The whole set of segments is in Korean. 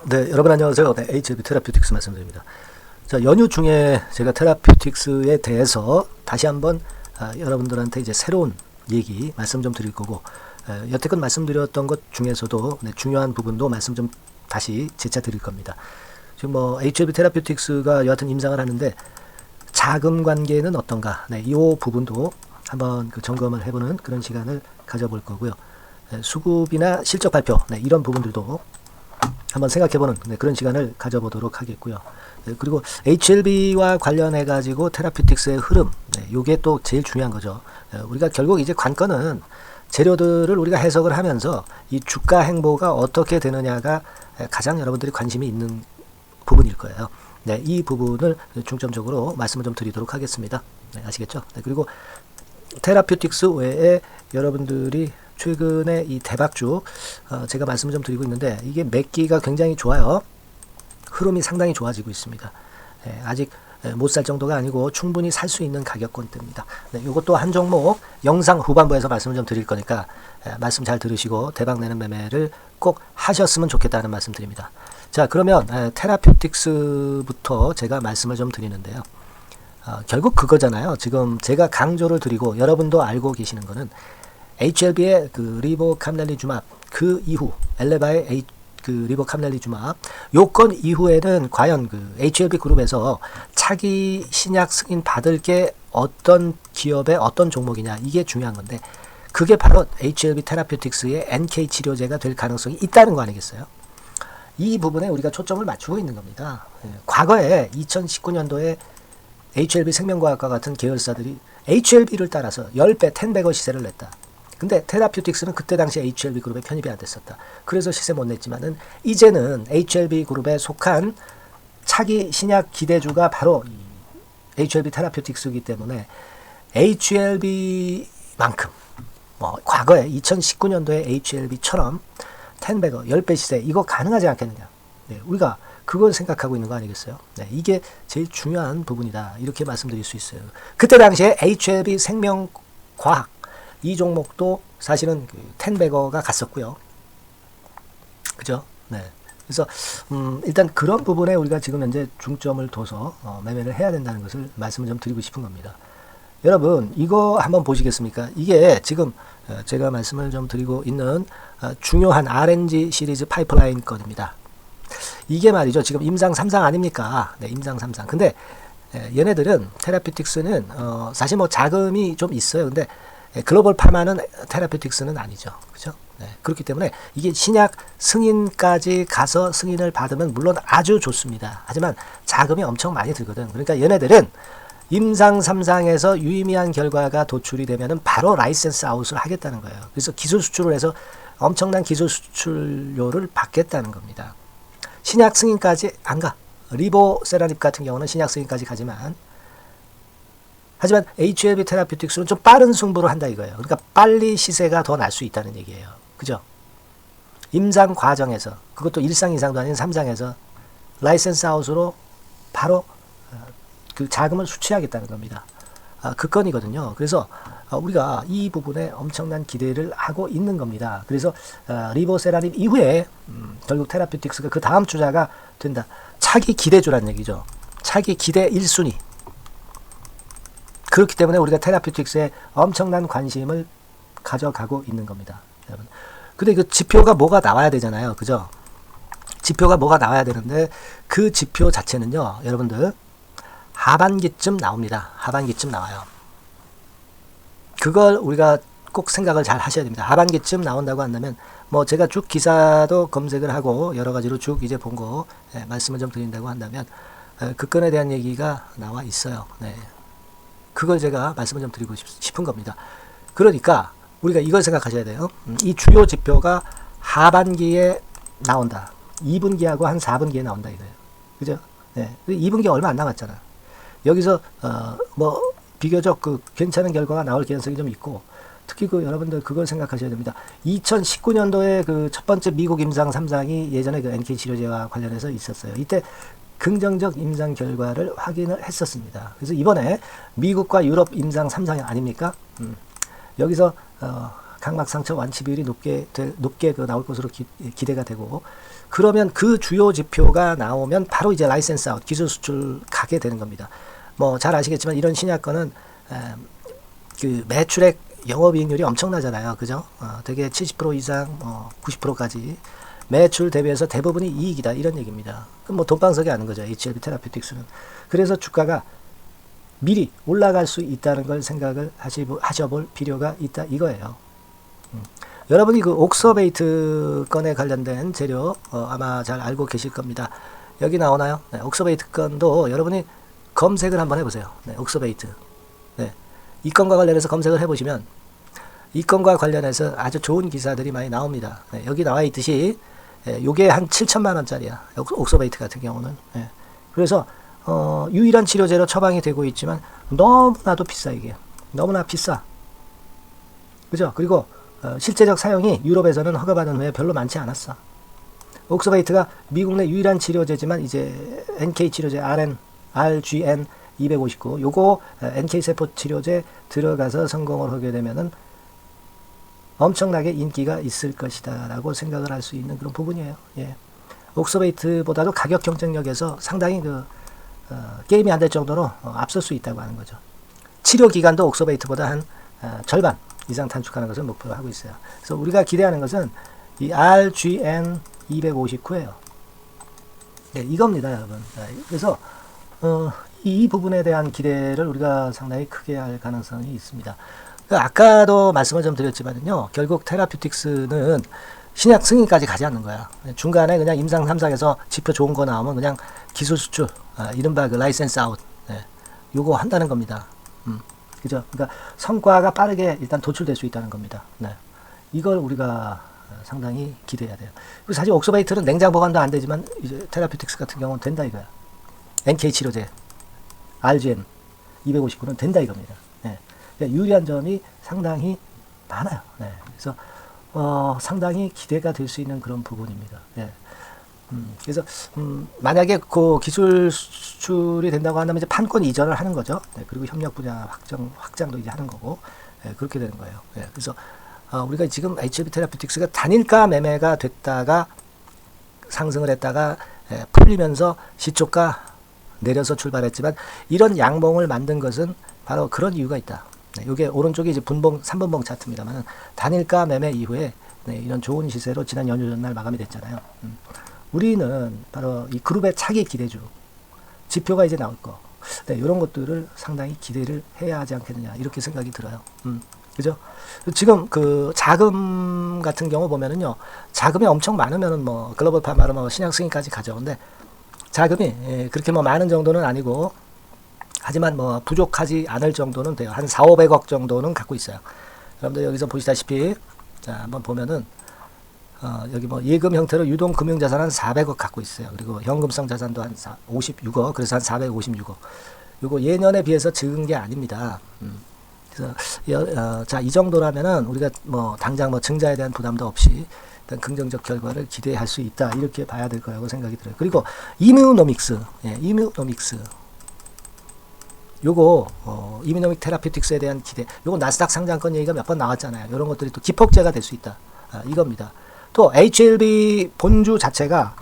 네, 여러분 안녕하세요. 네, HLB 테라퓨틱스 말씀드립니다. 자, 연휴 중에 제가 테라퓨틱스에 대해서 다시 한번 여러분들한테 이제 새로운 얘기 말씀 좀 드릴 거고, 여태껏 말씀드렸던 것 중에서도 중요한 부분도 말씀 좀 다시 재차 드릴 겁니다. 지금 뭐 HLB 테라퓨틱스가 여하튼 임상을 하는데 자금 관계는 어떤가? 네, 이 부분도 한번 그 점검을 해보는 그런 시간을 가져볼 거고요. 수급이나 실적 발표, 이런 부분들도 한번 생각해보는 그런 시간을 가져보도록 하겠고요. 그리고 HLB와 관련해 가지고 테라퓨틱스의 흐름, 요게 또 제일 중요한 거죠. 우리가 결국 이제 관건은 재료들을 우리가 해석을 하면서 이 주가 행보가 어떻게 되느냐가 가장 여러분들이 관심이 있는 부분일 거예요. 네, 이 부분을 중점적으로 말씀을 좀 드리도록 하겠습니다. 네, 아시겠죠? 네, 그리고 테라퓨틱스 외에 여러분들이 최근에 이 대박주 제가 말씀을 좀 드리고 있는데 이게 매기가 굉장히 좋아요. 흐름이 상당히 좋아지고 있습니다. 아직 못 살 정도가 아니고 충분히 살 수 있는 가격권대입니다. 네, 이것도 한 종목 영상 후반부에서 말씀을 좀 드릴 거니까 말씀 잘 들으시고 대박 내는 매매를 꼭 하셨으면 좋겠다는 말씀 드립니다. 자, 그러면 테라퓨틱스부터 제가 말씀을 좀 드리는데요. 결국 그거잖아요. 지금 제가 강조를 드리고 여러분도 알고 계시는 거는 HLB의 그 리보캄렐리주맙 그 이후 엘레바의 그 리보캄렐리주맙 요건 이후에는 과연 그 HLB 그룹에서 차기 신약 승인 받을 게 어떤 기업의 어떤 종목이냐 이게 중요한 건데 그게 바로 HLB 테라퓨틱스의 NK 치료제가 될 가능성이 있다는 거 아니겠어요? 이 부분에 우리가 초점을 맞추고 있는 겁니다. 과거에 2019년도에 HLB 생명과학과 같은 계열사들이 HLB를 따라서 10배, 10배거 시세를 냈다. 근데 테라퓨틱스는 그때 당시 HLB 그룹에 편입이 안 됐었다. 그래서 시세 못 냈지만은 이제는 HLB 그룹에 속한 차기 신약 기대주가 바로 HLB 테라퓨틱스이기 때문에 HLB만큼 과거에 2019년도에 HLB처럼 10배거, 10배 시세 이거 가능하지 않겠느냐. 네, 우리가 그걸 생각하고 있는 거 아니겠어요? 네, 이게 제일 중요한 부분이다. 이렇게 말씀드릴 수 있어요. 그때 당시에 HLB 생명과학 이 종목도 사실은 그 10배거가 갔었고요. 그죠? 네. 그래서 일단 그런 부분에 우리가 지금 현재 중점을 둬서 매매를 해야 된다는 것을 말씀을 좀 드리고 싶은 겁니다. 여러분 이거 한번 보시겠습니까? 이게 지금 제가 말씀을 좀 드리고 있는 중요한 RNG 시리즈 파이프라인 건입니다. 이게 말이죠. 지금 임상 3상 아닙니까? 네, 임상 3상. 근데 얘네들은 테라퓨틱스는 사실 뭐 자금이 좀 있어요. 근데 글로벌 파마는 테라퓨틱스는 아니죠. 그죠? 네, 그렇기 때문에 이게 신약 승인까지 가서 승인을 받으면 물론 아주 좋습니다. 하지만 자금이 엄청 많이 들거든. 그러니까 얘네들은 임상 3상에서 유의미한 결과가 도출이 되면은 바로 라이센스 아웃을 하겠다는 거예요. 그래서 기술 수출을 해서 엄청난 기술 수출료를 받겠다는 겁니다. 신약 승인까지 안 가. 리보세라닙 같은 경우는 신약 승인까지 가지만 하지만 HLB 테라퓨틱스는 좀 빠른 승부를 한다 이거예요. 그러니까 빨리 시세가 더 날 수 있다는 얘기예요. 그죠? 임상 과정에서 그것도 1상 2상도 아닌 3상에서 라이센스 아웃으로 바로 그 자금을 수취하겠다는 겁니다. 그 건이거든요. 그래서 우리가 이 부분에 엄청난 기대를 하고 있는 겁니다. 그래서 리보세라닙 이후에 결국 테라퓨틱스가 그 다음 주자가 된다. 차기 기대주란 얘기죠. 차기 기대 1순위. 그렇기 때문에 우리가 테라퓨틱스에 엄청난 관심을 가져가고 있는 겁니다. 여러분. 근데 그 지표가 뭐가 나와야 되잖아요. 그죠? 지표가 뭐가 나와야 되는데 그 지표 자체는요. 여러분들 하반기쯤 나옵니다. 하반기쯤 나와요. 그걸 우리가 꼭 생각을 잘 하셔야 됩니다. 하반기쯤 나온다고 한다면 뭐 제가 쭉 기사도 검색을 하고 여러 가지로 쭉 이제 본 거 말씀을 좀 드린다고 한다면 그 건에 대한 얘기가 나와 있어요. 네. 그걸 제가 말씀을 좀 드리고 싶은 겁니다. 그러니까 우리가 이걸 생각하셔야 돼요. 이 주요 지표가 하반기에 나온다. 2분기하고 한 4분기에 나온다 이거예요. 그죠? 네. 2분기 얼마 안 남았잖아. 여기서 뭐 비교적 그 괜찮은 결과가 나올 가능성이 좀 있고 특히 그 여러분들 그걸 생각하셔야 됩니다. 2019년도에 그 첫 번째 미국 임상 3상이 예전에 그 NK 치료제와 관련해서 있었어요. 이때 긍정적 임상 결과를 확인을 했었습니다. 그래서 이번에 미국과 유럽 임상 3상 아닙니까? 여기서 각막 상처 완치 비율이 높게 나올 것으로 기대가 되고 그러면 그 주요 지표가 나오면 바로 이제 라이센스 아웃, 기술 수출 가게 되는 겁니다. 뭐 잘 아시겠지만 이런 신약권은 그 매출액 영업이익률이 엄청나잖아요. 그죠? 되게 70% 이상, 90%까지 매출 대비해서 대부분이 이익이다. 이런 얘기입니다. 그럼 뭐 돈방석이 아는 거죠. HLB 테라피틱스는. 그래서 주가가 미리 올라갈 수 있다는 걸 생각을 하셔볼 필요가 있다. 이거예요. 여러분이 그 옥서베이트 건에 관련된 재료 아마 잘 알고 계실 겁니다. 여기 나오나요? 네, 옥서베이트 건도 여러분이 검색을 한번 해보세요. 네, 옥서베이트. 네, 이 건과 관련해서 검색을 해보시면 이 건과 관련해서 아주 좋은 기사들이 많이 나옵니다. 네, 여기 나와 있듯이 요게 한 7천만 원짜리야. 옥서베이트 같은 경우는. 네, 그래서 유일한 치료제로 처방이 되고 있지만 너무나도 비싸. 이게 너무나 비싸. 그죠? 그리고 실제적 사용이 유럽에서는 허가받은 후에 별로 많지 않았어. 옥서베이트가 미국 내 유일한 치료제지만 이제 NK 치료제 RGN 259 요거 NK 세포 치료제 들어가서 성공을 하게 되면은 엄청나게 인기가 있을 것이다 라고 생각을 할 수 있는 그런 부분이에요. 예. 옥서베이트보다도 가격 경쟁력에서 상당히 게임이 안 될 정도로 앞설 수 있다고 하는 거죠. 치료 기간도 옥서베이트보다 한 절반 이상 단축하는 것을 목표로 하고 있어요. 그래서 우리가 기대하는 것은 이 RGN 259예요. 네, 이겁니다, 여러분. 그래서 이 부분에 대한 기대를 우리가 상당히 크게 할 가능성이 있습니다. 아까도 말씀을 좀 드렸지만요, 결국 테라퓨틱스는 신약 승인까지 가지 않는 거야. 중간에 그냥 임상 3상에서 지표 좋은 거 나오면 그냥 기술 수출, 이른바 그 라이센스 아웃, 요거 한다는 겁니다. 그죠? 그러니까 성과가 빠르게 일단 도출될 수 있다는 겁니다. 네. 이걸 우리가 상당히 기대해야 돼요. 그리고 사실 옥서베이트는 냉장 보관도 안 되지만 이제 테라피틱스 같은 경우는 된다 이거야. NK 치료제, RGN 259는 된다 이겁니다. 네. 그러니까 유리한 점이 상당히 많아요. 네. 그래서 상당히 기대가 될 수 있는 그런 부분입니다. 네. 그래서 만약에 그 기술 수출이 된다고 한다면 이제 판권 이전을 하는 거죠. 네, 그리고 협력 분야 확장도 이제 하는 거고 그렇게 되는 거예요. 네, 그래서 우리가 지금 HLB 테라피틱스가 단일가 매매가 됐다가 상승을 했다가 풀리면서 시초가 내려서 출발했지만 이런 양봉을 만든 것은 바로 그런 이유가 있다. 네, 이게 오른쪽이 이제 분봉 3분봉 차트입니다만 단일가 매매 이후에 이런 좋은 시세로 지난 연휴 전날 마감이 됐잖아요. 우리는 바로 이 그룹의 차기 기대주 지표가 이제 나올 거, 네, 이런 것들을 상당히 기대를 해야 하지 않겠느냐 이렇게 생각이 들어요. 그죠? 지금 그 자금 같은 경우 보면은요, 자금이 엄청 많으면은 뭐 글로벌 파마로 뭐 신약 승인까지 가죠. 근데 자금이 그렇게 뭐 많은 정도는 아니고, 하지만 뭐 부족하지 않을 정도는 돼요. 한 4, 500억 정도는 갖고 있어요. 여러분들 여기서 보시다시피 자 한번 보면은 여기 뭐 예금 형태로 유동 금융 자산 한 400억 갖고 있어요. 그리고 현금성 자산도 한 56억, 그래서 한 456억. 요거 예년에 비해서 적은 게 아닙니다. 그래서 자, 이 정도라면은 우리가 뭐 당장 뭐 증자에 대한 부담도 없이 일단 긍정적 결과를 기대할 수 있다. 이렇게 봐야 될 거라고 생각이 들어요. 그리고 이뮤노믹스, 이뮤노믹스. 요거 이뮤노믹 테라피틱스에 대한 기대. 요거 나스닥 상장권 얘기가 몇 번 나왔잖아요. 이런 것들이 또 기폭제가 될 수 있다. 이겁니다. 또 HLB 본주 자체가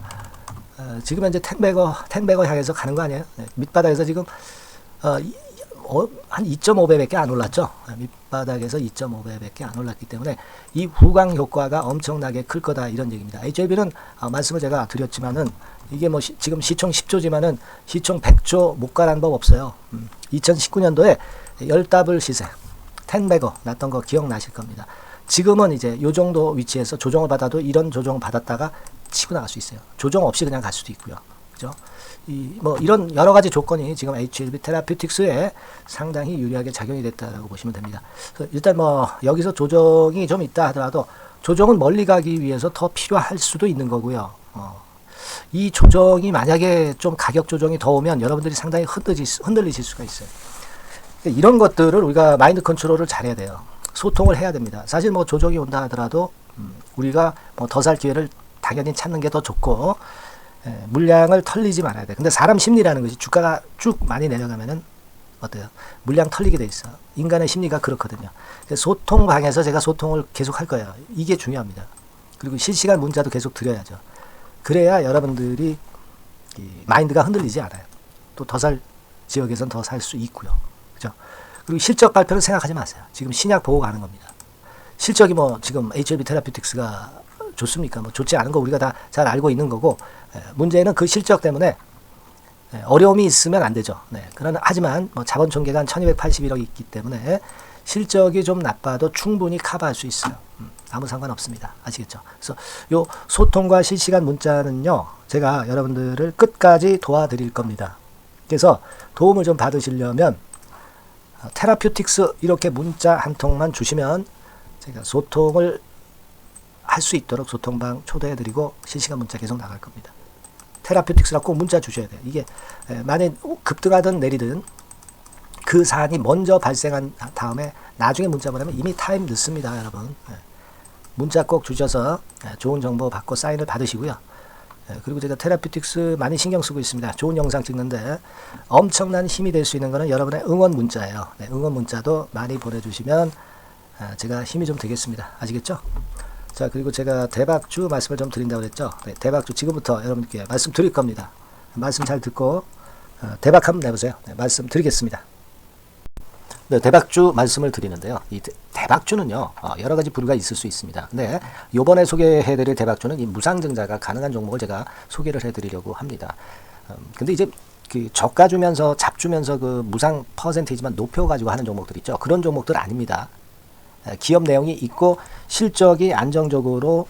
지금 현재 10백어 향해서 가는 거 아니에요? 네, 밑바닥에서 지금 한 2.5배밖에 안 올랐죠. 밑바닥에서 2.5배밖에 안 올랐기 때문에 이 후광 효과가 엄청나게 클 거다 이런 얘기입니다. HLB는 말씀을 제가 드렸지만은 이게 뭐 지금 시총 10조지만은 시총 100조 못 가란 법 없어요. 2019년도에 열더블 시세 10백어 났던 거 기억나실 겁니다. 지금은 이제 요 정도 위치에서 조정을 받아도 이런 조정을 받았다가 치고 나갈 수 있어요. 조정 없이 그냥 갈 수도 있고요. 그죠? 뭐 이런 여러 가지 조건이 지금 HLB 테라피틱스에 상당히 유리하게 작용이 됐다라고 보시면 됩니다. 일단 뭐 여기서 조정이 좀 있다 하더라도 조정은 멀리 가기 위해서 더 필요할 수도 있는 거고요. 이 조정이 만약에 좀 가격 조정이 더 오면 여러분들이 상당히 흔들리실 수가 있어요. 이런 것들을 우리가 마인드 컨트롤을 잘해야 돼요. 소통을 해야 됩니다. 사실 뭐 조정이 온다 하더라도 우리가 뭐 더 살 기회를 당연히 찾는 게 더 좋고 물량을 털리지 말아야 돼. 근데 사람 심리라는 것이 주가가 쭉 많이 내려가면은 어때요? 물량 털리게 돼 있어. 인간의 심리가 그렇거든요. 소통 방에서 제가 소통을 계속 할 거예요. 이게 중요합니다. 그리고 실시간 문자도 계속 드려야죠. 그래야 여러분들이 이 마인드가 흔들리지 않아요. 또 더 살 지역에선 더 살 수 있고요. 그죠? 그리고 실적 발표를 생각하지 마세요. 지금 신약 보고 가는 겁니다. 실적이 뭐 지금 HLB 테라피틱스가 좋습니까? 뭐 좋지 않은 거 우리가 다 잘 알고 있는 거고, 문제는 그 실적 때문에 어려움이 있으면 안 되죠. 네. 하지만 뭐 자본 총계가 한 1281억 있기 때문에 실적이 좀 나빠도 충분히 커버할 수 있어요. 아무 상관없습니다. 아시겠죠? 그래서 요 소통과 실시간 문자는요, 제가 여러분들을 끝까지 도와드릴 겁니다. 그래서 도움을 좀 받으시려면 테라퓨틱스 이렇게 문자 한 통만 주시면 제가 소통을 할 수 있도록 소통방 초대해드리고 실시간 문자 계속 나갈 겁니다. 테라퓨틱스라고 꼭 문자 주셔야 돼요. 이게 만약 급등하든 내리든 그 사안이 먼저 발생한 다음에 나중에 문자 보내면 이미 타임 늦습니다, 여러분. 문자 꼭 주셔서 좋은 정보 받고 사인을 받으시고요. 그리고 제가 테라퓨틱스 많이 신경 쓰고 있습니다. 좋은 영상 찍는데 엄청난 힘이 될 수 있는 거는 여러분의 응원 문자예요. 응원 문자도 많이 보내주시면 제가 힘이 좀 되겠습니다. 아시겠죠? 자, 그리고 제가 대박주 말씀을 좀 드린다고 그랬죠. 네, 대박주 지금부터 여러분께 말씀 드릴 겁니다. 말씀 잘 듣고 대박 한번 내보세요. 네, 말씀 드리겠습니다. 네, 대박주 말씀을 드리는데요. 이 대박주는요, 여러 가지 부류가 있을 수 있습니다. 근데 요번에 소개해드릴 대박주는 이 무상증자가 가능한 종목을 제가 소개를 해드리려고 합니다. 근데 이제 그 저가 주면서 잡 주면서 그 무상 퍼센테이지만 높여가지고 하는 종목들 있죠. 그런 종목들 아닙니다. 기업 내용이 있고 실적이 안정적으로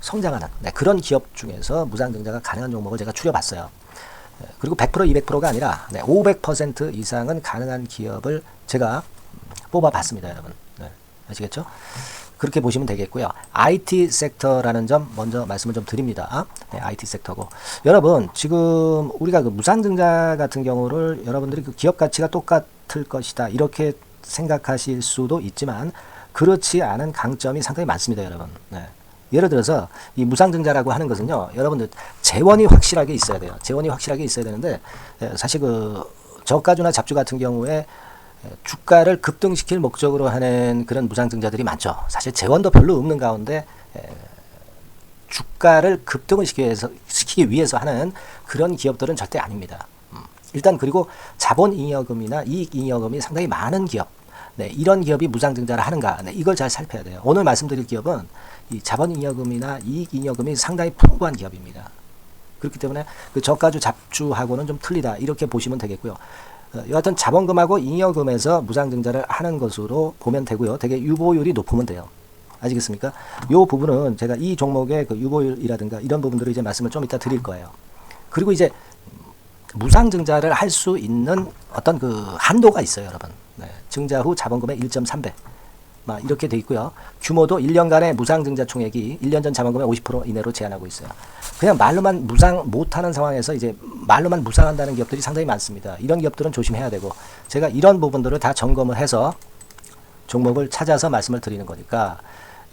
성장하는 그런 기업 중에서 무상증자가 가능한 종목을 제가 추려봤어요. 그리고 100% 200%가 아니라 500% 이상은 가능한 기업을 제가 뽑아봤습니다, 여러분. 아시겠죠? 그렇게 보시면 되겠고요. IT 섹터라는 점 먼저 말씀을 좀 드립니다. IT 섹터고, 여러분 지금 우리가 그 무상증자 같은 경우를 여러분들이 그 기업 가치가 똑같을 것이다 이렇게 생각하실 수도 있지만 그렇지 않은 강점이 상당히 많습니다, 여러분. 예를 들어서 이 무상증자라고 하는 것은요, 여러분들 재원이 확실하게 있어야 돼요. 재원이 확실하게 있어야 되는데 사실 그 저가주나 잡주 같은 경우에 주가를 급등시킬 목적으로 하는 그런 무상증자들이 많죠. 사실 재원도 별로 없는 가운데 주가를 급등을 시키기 위해서 하는 그런 기업들은 절대 아닙니다. 일단 그리고 자본잉여금이나 이익잉여금이 상당히 많은 기업, 이런 기업이 무상증자를 하는가, 이걸 잘 살펴야 돼요. 오늘 말씀드릴 기업은 이 자본잉여금이나 이익잉여금이 상당히 풍부한 기업입니다. 그렇기 때문에 그 저가주 잡주하고는 좀 틀리다 이렇게 보시면 되겠고요. 여하튼 자본금하고 잉여금에서 무상증자를 하는 것으로 보면 되고요. 되게 유보율이 높으면 돼요. 아시겠습니까? 이 부분은 제가 이 종목의 그 유보율이라든가 이런 부분들을 이제 말씀을 좀 이따 드릴 거예요. 그리고 이제 무상증자를 할 수 있는 어떤 그 한도가 있어요, 여러분. 증자 후 자본금의 1.3배. 이렇게 돼 있고요. 규모도 1년간의 무상증자 총액이 1년 전 자본금의 50% 이내로 제한하고 있어요. 그냥 말로만 무상 못하는 상황에서 이제 말로만 무상한다는 기업들이 상당히 많습니다. 이런 기업들은 조심해야 되고, 제가 이런 부분들을 다 점검을 해서 종목을 찾아서 말씀을 드리는 거니까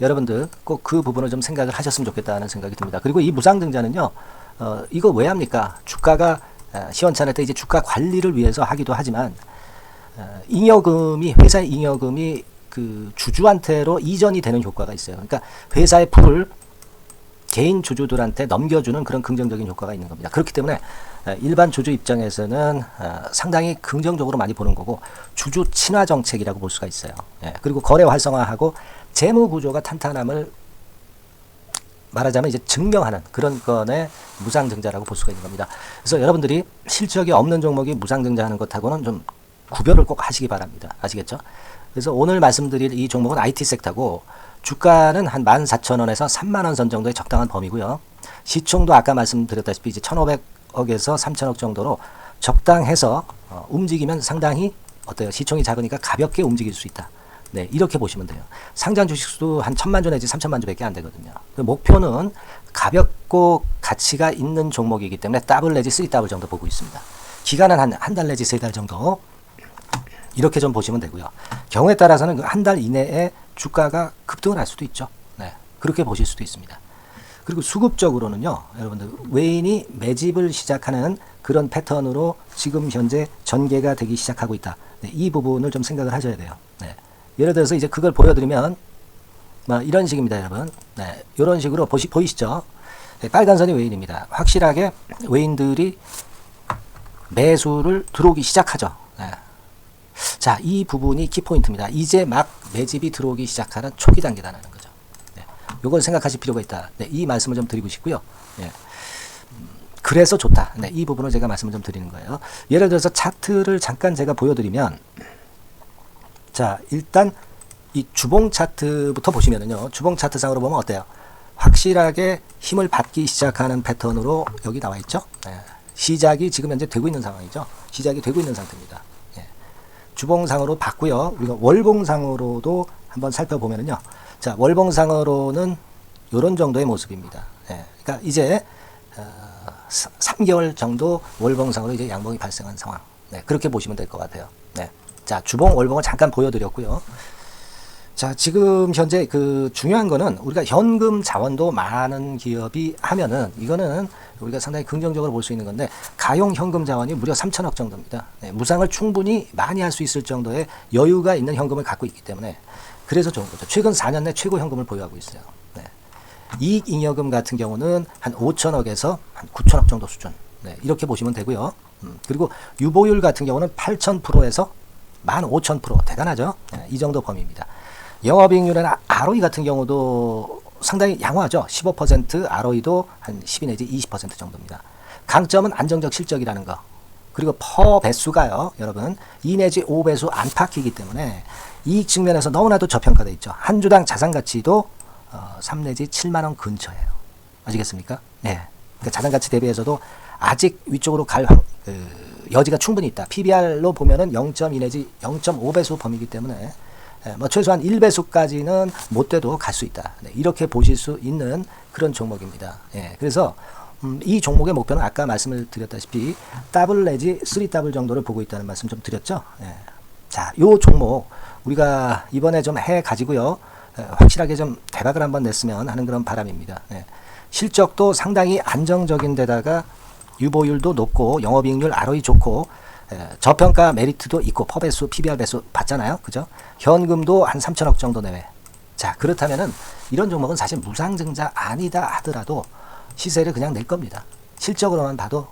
여러분들 꼭 그 부분을 좀 생각을 하셨으면 좋겠다는 생각이 듭니다. 그리고 이 무상증자는요, 이거 왜 합니까? 주가가 시원찮을 때 이제 주가 관리를 위해서 하기도 하지만 잉여금이, 회사의 잉여금이 그 주주한테로 이전이 되는 효과가 있어요. 그러니까 회사의 풀을 개인 주주들한테 넘겨주는 그런 긍정적인 효과가 있는 겁니다. 그렇기 때문에 일반 주주 입장에서는 상당히 긍정적으로 많이 보는 거고, 주주 친화 정책이라고 볼 수가 있어요. 그리고 거래 활성화하고 재무 구조가 탄탄함을 말하자면 이제 증명하는 그런 건의 무상증자라고 볼 수가 있는 겁니다. 그래서 여러분들이 실적이 없는 종목이 무상증자하는 것하고는 좀 구별을 꼭 하시기 바랍니다. 아시겠죠? 그래서 오늘 말씀드릴 이 종목은 IT 섹터고, 주가는 한 14,000원에서 30,000원 선 정도의 적당한 범위고요. 시총도 아까 말씀드렸다시피 이제 1,500억에서 3,000억 정도로 적당해서 움직이면 상당히 어때요? 시총이 작으니까 가볍게 움직일 수 있다. 이렇게 보시면 돼요. 상장 주식수도 한 1,000만 주 내지 3,000만 주밖에 안 되거든요. 목표는 가볍고 가치가 있는 종목이기 때문에 더블 내지 3더블 정도 보고 있습니다. 기간은 한 달 내지 3달 정도 이렇게 좀 보시면 되고요. 경우에 따라서는 그 한 달 이내에 주가가 급등을 할 수도 있죠. 그렇게 보실 수도 있습니다. 그리고 수급적으로는요, 여러분들 외인이 매집을 시작하는 그런 패턴으로 지금 현재 전개가 되기 시작하고 있다. 이 부분을 좀 생각을 하셔야 돼요. 예를 들어서 이제 그걸 보여드리면 이런 식입니다, 여러분. 이런 식으로 보이시죠? 네, 빨간 선이 외인입니다. 확실하게 외인들이 매수를 들어오기 시작하죠. 네. 자, 이 부분이 키포인트입니다. 이제 막 매집이 들어오기 시작하는 초기 단계다라는 거죠. 네. 요걸 생각하실 필요가 있다. 네, 이 말씀을 좀 드리고 싶고요. 네. 그래서 좋다. 네, 이 부분을 제가 말씀을 좀 드리는 거예요. 예를 들어서 차트를 잠깐 제가 보여드리면, 자, 일단 이 주봉 차트부터 보시면은요, 주봉 차트상으로 보면 어때요? 확실하게 힘을 받기 시작하는 패턴으로 여기 나와 있죠. 네. 시작이 지금 현재 되고 있는 상황이죠. 시작이 되고 있는 상태입니다. 예. 주봉상으로 봤고요. 우리가 월봉상으로도 한번 살펴보면은요. 자, 월봉상으로는 이런 정도의 모습입니다. 예. 그러니까 이제 3개월 정도 월봉상으로 이제 양봉이 발생한 상황. 네, 그렇게 보시면 될 것 같아요. 네. 자, 주봉, 월봉을 잠깐 보여드렸고요. 자, 지금 현재 그 중요한 거는 우리가 현금 자원도 많은 기업이 하면은 이거는 우리가 상당히 긍정적으로 볼 수 있는 건데, 가용 현금 자원이 무려 3천억 정도입니다. 네, 무상을 충분히 많이 할 수 있을 정도의 여유가 있는 현금을 갖고 있기 때문에 그래서 좋은 거죠. 최근 4년 내 최고 현금을 보유하고 있어요. 네. 이익잉여금 같은 경우는 한 5천억에서 한 9천억 정도 수준. 네, 이렇게 보시면 되고요. 그리고 유보율 같은 경우는 8,000%에서 15,000%. 대단하죠? 네, 이 정도 범위입니다. 영업이익률이나 ROE 같은 경우도 상당히 양호하죠. 15%, ROE도 한 12 내지 20% 정도입니다. 강점은 안정적 실적이라는 거. 그리고 퍼 배수가요, 여러분 2 내지 5배수 안팎이기 때문에 이익 측면에서 너무나도 저평가되어 있죠. 한 주당 자산 가치도 3 내지 7만 원 근처예요. 아시겠습니까? 네. 그러니까 자산 가치 대비해서도 아직 위쪽으로 갈 여지가 충분히 있다. PBR로 보면은 0.2 내지 0.5배수 범위이기 때문에 뭐 최소한 1배수까지는 못 돼도 갈 수 있다. 네, 이렇게 보실 수 있는 그런 종목입니다. 예, 그래서 이 종목의 목표는 아까 말씀을 드렸다시피 더블 내지 3더블 정도를 보고 있다는 말씀 좀 드렸죠. 예. 자, 요 종목 우리가 이번에 좀 해 가지고요. 확실하게 좀 대박을 한번 냈으면 하는 그런 바람입니다. 예. 실적도 상당히 안정적인 데다가 유보율도 높고 영업이익률 ROE 좋고 저평가 메리트도 있고 퍼배수, PBR 배수 봤잖아요. 그죠? 현금도 한 3천억 정도 내외. 자, 그렇다면은 이런 종목은 사실 무상증자 아니다 하더라도 시세를 그냥 낼 겁니다. 실적으로만 봐도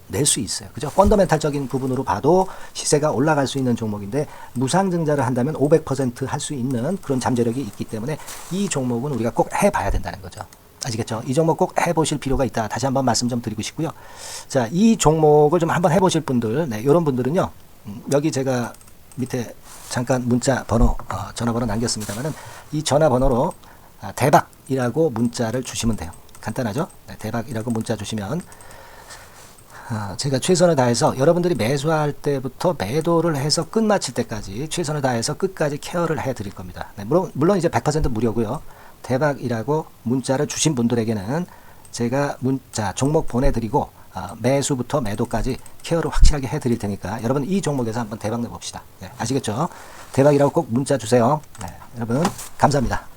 낼 수 있어요. 그죠? 펀더멘탈적인 부분으로 봐도 시세가 올라갈 수 있는 종목인데 무상증자를 한다면 500% 할 수 있는 그런 잠재력이 있기 때문에 이 종목은 우리가 꼭 해봐야 된다는 거죠. 아시겠죠? 이 종목 꼭 해보실 필요가 있다. 다시 한번 말씀 좀 드리고 싶고요. 자, 이 종목을 좀 한번 해보실 분들, 네, 이런 분들은요, 여기 제가 밑에 잠깐 문자 번호, 전화번호 남겼습니다만은 이 전화번호로 대박이라고 문자를 주시면 돼요. 간단하죠? 네, 대박이라고 문자 주시면 제가 최선을 다해서 여러분들이 매수할 때부터 매도를 해서 끝마칠 때까지 최선을 다해서 끝까지 케어를 해드릴 겁니다. 네, 물론 이제 100% 무료고요. 대박이라고 문자를 주신 분들에게는 제가 문자 종목 보내드리고 매수부터 매도까지 케어를 확실하게 해드릴 테니까 여러분 이 종목에서 한번 대박 내봅시다. 네, 아시겠죠? 대박이라고 꼭 문자 주세요. 네, 여러분 감사합니다.